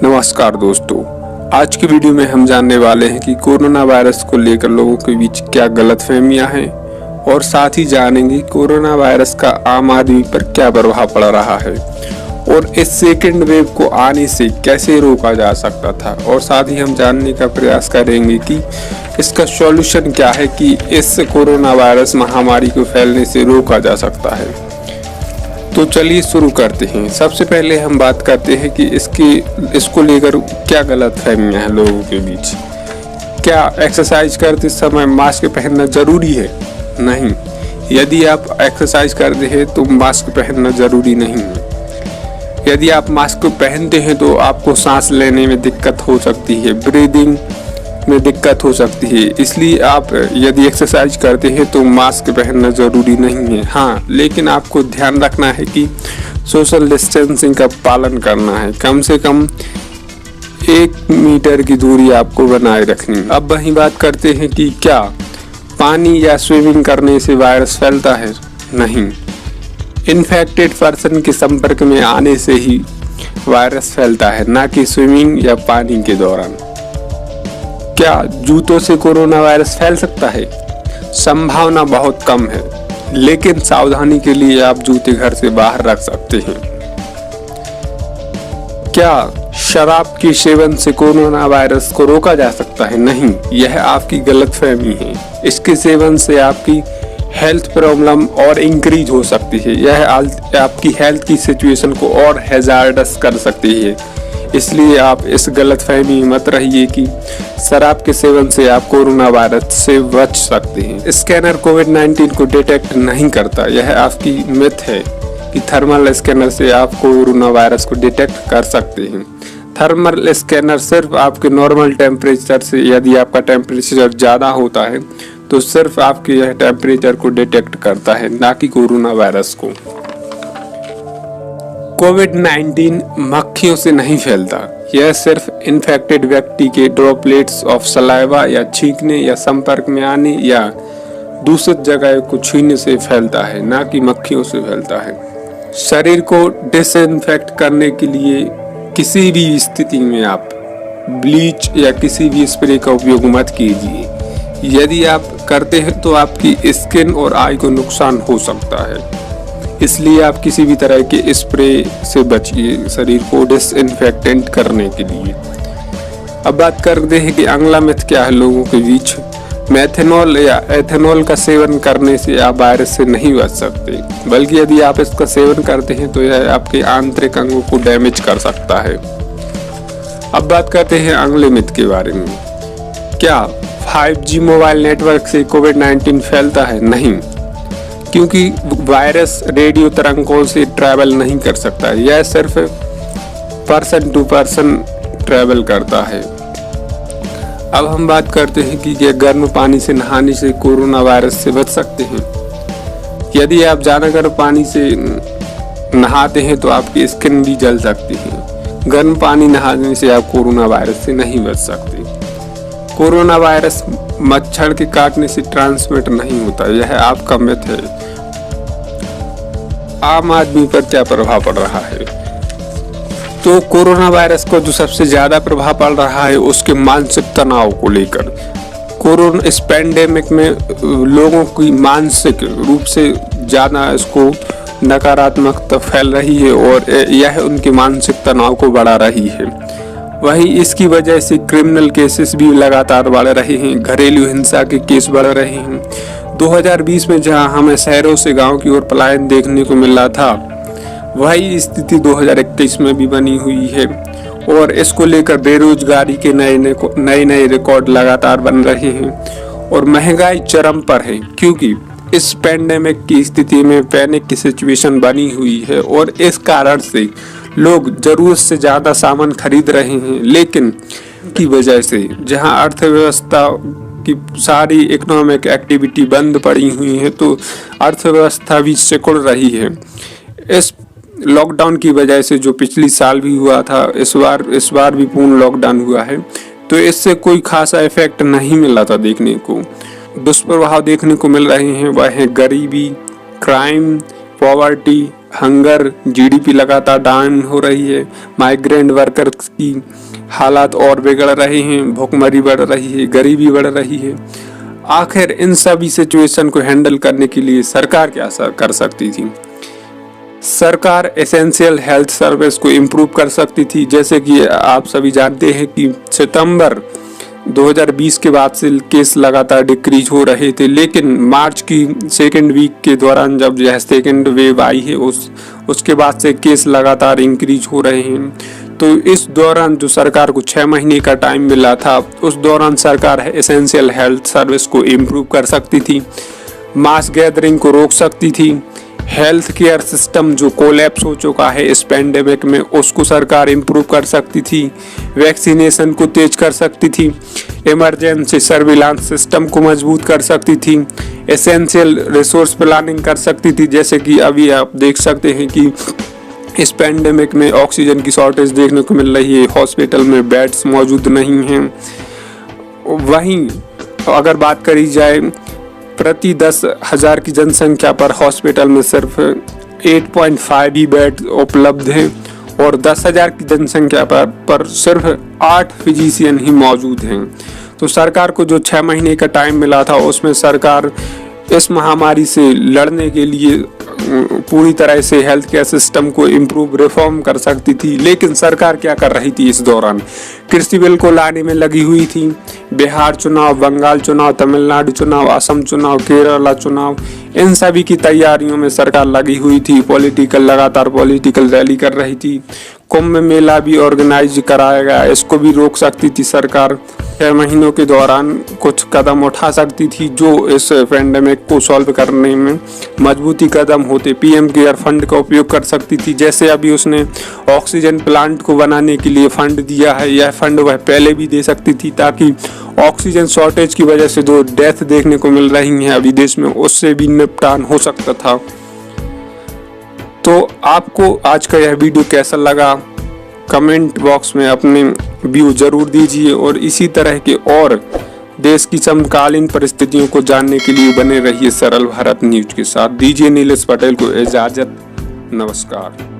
नमस्कार दोस्तों, आज की वीडियो में हम जानने वाले हैं कि कोरोना वायरस को लेकर लोगों के बीच क्या गलतफहमियां हैं और साथ ही जानेंगे कोरोना वायरस का आम आदमी पर क्या प्रभाव पड़ रहा है और इस सेकेंड वेव को आने से कैसे रोका जा सकता था। और साथ ही हम जानने का प्रयास करेंगे कि इसका सॉल्यूशन क्या है कि इस कोरोना वायरस महामारी को फैलने से रोका जा सकता है। तो चलिए शुरू करते हैं। सबसे पहले हम बात करते हैं कि इसको लेकर क्या गलतफहमियां हैं लोगों के बीच। क्या एक्सरसाइज करते समय मास्क पहनना जरूरी है? नहीं, यदि आप एक्सरसाइज करते हैं तो मास्क पहनना जरूरी नहीं है। यदि आप मास्क पहनते हैं तो आपको सांस लेने में दिक्कत हो सकती है, ब्रीदिंग में दिक्कत हो सकती है। इसलिए आप यदि एक्सरसाइज करते हैं तो मास्क पहनना जरूरी नहीं है। हाँ, लेकिन आपको ध्यान रखना है कि सोशल डिस्टेंसिंग का पालन करना है। कम से कम 1 मीटर की दूरी आपको बनाए रखनी है। अब वही बात करते हैं कि क्या पानी या स्विमिंग करने से वायरस फैलता है? नहीं, इन्फेक्टेड पर्सन के संपर्क में आने से ही वायरस फैलता है, ना कि स्विमिंग या पानी के दौरान। क्या जूतों से कोरोना वायरस फैल सकता है? संभावना बहुत कम है, लेकिन सावधानी के लिए आप जूते घर से बाहर रख सकते हैं। क्या शराब के सेवन से कोरोना वायरस को रोका जा सकता है? नहीं, यह आपकी गलतफहमी है। इसके सेवन से आपकी हेल्थ प्रॉब्लम और इंक्रीज हो सकती है। यह आपकी हेल्थ की सिचुएशन को और हैजार्डस कर सकती है। इसलिए आप इस गलतफहमी में मत रहिए कि शराब के सेवन से आप कोरोना वायरस से बच सकते हैं। स्कैनर कोविड-19 को डिटेक्ट नहीं करता। यह आपकी मिथ है कि थर्मल स्कैनर से आप कोरोना वायरस को डिटेक्ट कर सकते हैं। थर्मल स्कैनर सिर्फ आपके नॉर्मल टेम्परेचर से, यदि आपका टेम्परेचर ज़्यादा होता है तो सिर्फ आपके यह टेम्परेचर को डिटेक्ट करता है, ना कि कोरोना वायरस को। कोविड-19 मक्खियों से नहीं फैलता। यह सिर्फ इन्फेक्टेड व्यक्ति के ड्रॉपलेट्स ऑफ सलाइवा या छींकने या संपर्क में आने या दूषित जगह को छूने से फैलता है, ना कि मक्खियों से फैलता है। शरीर को डिसइंफेक्ट करने के लिए किसी भी स्थिति में आप ब्लीच या किसी भी स्प्रे का उपयोग मत कीजिए। यदि आप करते हैं तो आपकी स्किन और आई को नुकसान हो सकता है। इसलिए आप किसी भी तरह के स्प्रे से बचिए शरीर को डिसइंफेक्टेंट करने के लिए। अब बात करते हैं कि अगला मिथ क्या है लोगों के बीच। मेथनॉल या एथेनॉल का सेवन करने से आप वायरस से नहीं बच सकते, बल्कि यदि आप इसका सेवन करते हैं तो यह आपके आंतरिक अंगों को डैमेज कर सकता है। अब बात करते हैं अगले मिथ के बारे में। क्या 5G मोबाइल नेटवर्क से कोविड-19 फैलता है? नहीं, क्योंकि वायरस रेडियो तरंगों से ट्रैवल नहीं कर सकता। यह सिर्फ पर्सन टू पर्सन ट्रैवल करता है। अब हम बात करते हैं कि क्या गर्म पानी से नहाने से कोरोना वायरस से बच सकते हैं? यदि आप ज्यादा गर्म पानी से नहाते हैं तो आपकी स्किन भी जल सकती है। गर्म पानी नहाने से आप कोरोना वायरस से नहीं बच सकते। कोरोना वायरस मच्छर के काटने से ट्रांसमिट नहीं होता। यह आपका मिथ है। आम आदमी पर क्या प्रभाव पड़ रहा है? तो कोरोना वायरस को जो सबसे ज्यादा प्रभाव पड़ रहा है उसके मानसिक तनाव को लेकर। कोरोना इस पैंडेमिक में लोगों की मानसिक रूप से ज्यादा इसको नकारात्मकता फैल रही है और यह उनके मानसिक तनाव को बढ़ा रही है। वहीं इसकी वजह से क्रिमिनल केसेस भी लगातार बढ़ रहे हैं। घरेलू हिंसा के केस बढ़ रहे हैं। 2020 में जहां हमें शहरों से गांव की ओर पलायन देखने को मिल रहा था, वही स्थिति 2021 में भी बनी हुई है और इसको लेकर बेरोजगारी के नए रिकॉर्ड लगातार बन रहे हैं और महंगाई चरम पर है, क्योंकि इस पैंडेमिक की स्थिति में पैनिक की सिचुएशन बनी हुई है और इस कारण से लोग जरूरत से ज्यादा सामान खरीद रहे हैं। लेकिन की वजह से जहां अर्थव्यवस्था की सारी इकोनॉमिक एक्टिविटी बंद पड़ी हुई है तो अर्थव्यवस्था भी सिकुड़ रही है। इस लॉकडाउन की वजह से जो पिछली साल भी हुआ था, इस बार भी पूर्ण लॉकडाउन हुआ है, तो इससे कोई खासा इफेक्ट नहीं मिला था देखने को। दुष्प्रभाव देखने को मिल रहे हैं वह है गरीबी, क्राइम, पॉवर्टी, हंगर, जीडीपी लगातार डाउन हो रही है, माइग्रेंट वर्कर्स की हालात और बिगड़ रहे हैं, भुखमरी बढ़ रही है, गरीबी बढ़ रही है। आखिर इन सभी सिचुएशन को हैंडल करने के लिए सरकार क्या कर सकती थी? सरकार एसेंशियल हेल्थ सर्विस को इम्प्रूव कर सकती थी। जैसे कि आप सभी जानते हैं कि सितंबर 2020 के बाद से केस लगातार डिक्रीज हो रहे थे, लेकिन मार्च की सेकेंड वीक के दौरान जब यह सेकेंड वेव आई है उसके बाद से केस लगातार इंक्रीज हो रहे हैं। तो इस दौरान जो सरकार को 6 महीने का टाइम मिला था, उस दौरान सरकार एसेंशियल हेल्थ सर्विस को इम्प्रूव कर सकती थी, मास गैदरिंग को रोक सकती थी, हेल्थ केयर सिस्टम जो कोलैप्स हो चुका है इस पेंडेमिक में उसको सरकार इम्प्रूव कर सकती थी, वैक्सीनेशन को तेज कर सकती थी, इमरजेंसी सर्विलांस सिस्टम को मजबूत कर सकती थी, एसेंशियल रिसोर्स प्लानिंग कर सकती थी। जैसे कि अभी आप देख सकते हैं कि इस पेंडेमिक में ऑक्सीजन की शॉर्टेज देखने को मिल रही है, हॉस्पिटल में बेड्स मौजूद नहीं हैं। वहीं अगर बात करी जाए प्रति 10,000 की जनसंख्या पर हॉस्पिटल में सिर्फ 8.5 ही बेड उपलब्ध हैं और 10,000 की जनसंख्या पर सिर्फ 8 फिजिशियन ही मौजूद हैं। तो सरकार को जो 6 महीने का टाइम मिला था उसमें सरकार इस महामारी से लड़ने के लिए पूरी तरह से हेल्थ केयर सिस्टम को इम्प्रूव रिफॉर्म कर सकती थी। लेकिन सरकार क्या कर रही थी इस दौरान? कृषि बिल को लाने में लगी हुई थी। बिहार चुनाव, बंगाल चुनाव, तमिलनाडु चुनाव, असम चुनाव, केरला चुनाव, इन सभी की तैयारियों में सरकार लगी हुई थी। लगातार पॉलिटिकल रैली कर रही थी। कुंभ मेला भी ऑर्गेनाइज कराया गया, इसको भी रोक सकती थी सरकार। 6 महीनों के दौरान कुछ कदम उठा सकती थी जो इस पेंडेमिक को सॉल्व करने में मजबूती कदम होते। पीएम केयर फंड का उपयोग कर सकती थी। जैसे अभी उसने ऑक्सीजन प्लांट को बनाने के लिए फंड दिया है, यह फंड वह पहले भी दे सकती थी ताकि ऑक्सीजन शॉर्टेज की वजह से जो डेथ देखने को मिल रही है अभी देश में, उससे भी निपटान हो सकता था। तो आपको आज का यह वीडियो कैसा लगा? कमेंट बॉक्स में अपने व्यू जरूर दीजिए और इसी तरह के और देश की समकालीन परिस्थितियों को जानने के लिए बने रहिए सरल भारत न्यूज के साथ। दीजिए नीलेश पटेल को इजाजत। नमस्कार।